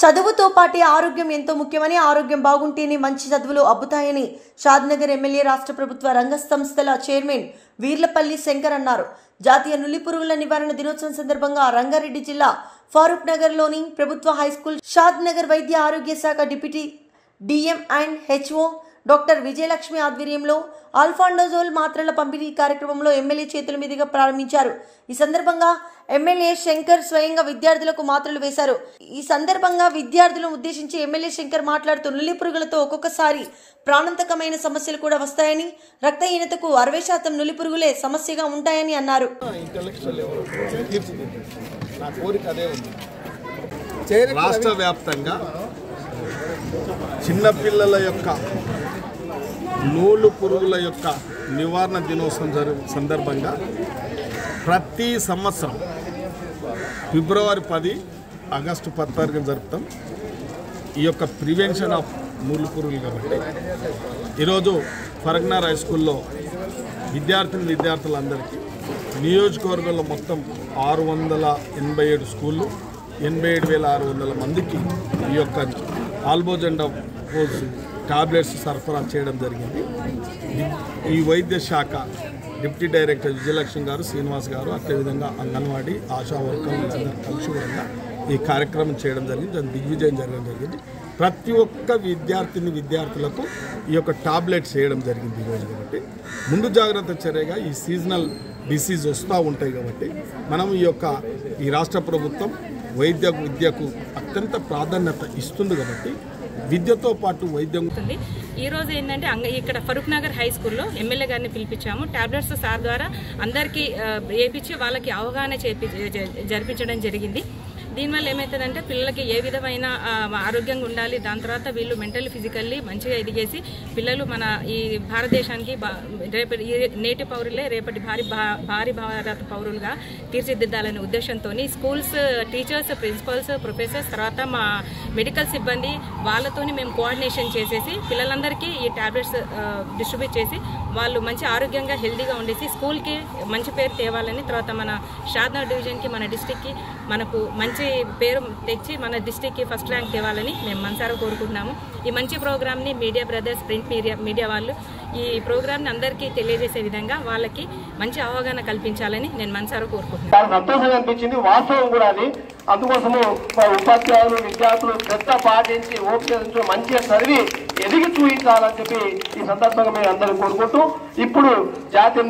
చదువుతో పాటు ఆరోగ్యం ఎంతో ముఖ్యమని, ఆరోగ్యం బాగుంటేనే మంచి చదువులు అబ్బుతాయని షాద్నగర్ ఎమ్మెల్యే రాష్ట్ర ప్రభుత్వ రంగ సంస్థల చైర్మన్ వీర్లపల్లి శంకర్ అన్నారు. జాతీయ నులిపురుగుల నివారణ దినోత్సవం సందర్భంగా రంగారెడ్డి జిల్లా ఫారూక్ నగర్లోని ప్రభుత్వ హైస్కూల్ షాద్నగర్ వైద్య ఆరోగ్య శాఖ deputy DM and HO doctor Vijayalakshmi ఆధ్వర్యంలో ఆల్ఫాండజోల్ మాత్రల పంపిణీ కార్యక్రమంలో ఎమ్మెల్యే చేతుల మీదుగా ప్రారంభించారు. ఈ సందర్భంగా ఎమ్మెల్యే శంకర్ స్వయంగా విద్యార్థులకు మాత్రలు వేశారు. ఈ సందర్భంగా విద్యార్థులను ఉద్దేశించి ఎమ్మెల్యే శంకర్ మాట్లాడుతూ నులిపురుగులతో ఒక్కొక్కసారి ప్రాణాంతకమైన సమస్యలు కూడా వస్తాయని, రక్తహీనతకు 60% నులిపురుగులే సమస్యగా ఉంటాయని అన్నారు. రాష్ట్ర వ్యాప్తంగా చిన్నపిల్లల యొక్క నూలు పురుగుల యొక్క నివారణ దినోత్సవం సందర్భంగా ప్రతి సంవత్సరం ఫిబ్రవరి 10, ఆగస్టు 14 జరుపుతాం. ఈ యొక్క ప్రివెన్షన్ ఆఫ్ నూలు పురుగులు కాబట్టి ఈరోజు ఫరక్నగర్ హై స్కూల్లో విద్యార్థులందరికీ నియోజకవర్గంలో మొత్తం 687 స్కూళ్ళు, 87,600 మందికి ఈ యొక్క ఆల్బోజెండా కోర్స్ టాబ్లెట్స్ సరఫరా చేయడం జరిగింది. ఈ వైద్య శాఖ డిప్యూటీ డైరెక్టర్ విజయలక్ష్మి గారు, శ్రీనివాస్ గారు, అదేవిధంగా అంగన్వాడీ ఆశా వర్కర్లందరూ కలిసి కూడా ఈ కార్యక్రమం చేయడం జరిగింది. దాన్ని దిగ్విజయం జరగడం జరిగింది. ప్రతి ఒక్క విద్యార్థులకు ఈ యొక్క టాబ్లెట్స్ చేయడం జరిగింది ఈరోజు. కాబట్టి ముందు జాగ్రత్త చర్యగా ఈ సీజనల్ డిసీజ్ వస్తూ ఉంటాయి కాబట్టి మనం ఈ రాష్ట్ర ప్రభుత్వం విద్యకు అత్యంత ప్రాధాన్యత ఇస్తుంది కాబట్టి విద్యతో పాటు వైద్యం. ఈ రోజు ఏంటంటే ఇక్కడ ఫరూక్ నగర్ హై స్కూల్లో ఎమ్మెల్యే గారిని పిలిపించాము. టాబ్లెట్స్ సార్ ద్వారా అందరికీ వేయించి వాళ్ళకి అవగాహన జరిపించడం జరిగింది. దీనివల్ల ఏమవుతుందంటే పిల్లలకి ఏ విధమైన ఆరోగ్యంగా ఉండాలి, దాని తర్వాత వీళ్ళు మెంటల్లీ ఫిజికల్లీ మంచిగా ఎదిగేసి పిల్లలు మన ఈ భారతదేశానికి రేపటి నేటి పౌరులే రేపటి భారీ భారత పౌరులుగా తీర్చిదిద్దాలనే ఉద్దేశంతో స్కూల్స్ టీచర్స్, ప్రిన్సిపల్స్, ప్రొఫెసర్స్, తర్వాత మా మెడికల్ సిబ్బంది వాళ్ళతోని మేము కోఆర్డినేషన్ చేసేసి పిల్లలందరికీ ఈ టాబ్లెట్స్ డిస్ట్రిబ్యూట్ చేసి వాళ్ళు మంచి ఆరోగ్యంగా హెల్తీగా ఉండేసి స్కూల్కి మంచి పేరు తేవాలని, తర్వాత మన షాద్నగర్ డివిజన్కి మన డిస్టిక్కి మనకు మంచి పేరు తెచ్చి మన డిస్టిక్కి ఫస్ట్ ర్యాంక్ తేవాలని మేము మనసారా కోరుకుంటున్నాము. ఈ మంచి ప్రోగ్రామ్ని మీడియా బ్రదర్స్, ప్రింట్ మీడియా వాళ్ళు ఈ ప్రోగ్రామ్ని అందరికీ తెలియజేసే విధంగా వాళ్ళకి మంచి అవగాహన కల్పించాలని నేను మనసారా కోరుకుంటున్నాను. సంతోషంగా అనిపించింది, వాస్తవం కూడా అది. అందుకోసము ఉపాధ్యాయులు, విద్యార్థులు శ్రద్ధ పాటించి ఓపిక మంచిగా చదివి ఎదిగి చూపించాలని చెప్పి ఈ సందర్భంగా మేము అందరూ కోరుకుంటూ ఇప్పుడు జాతీయ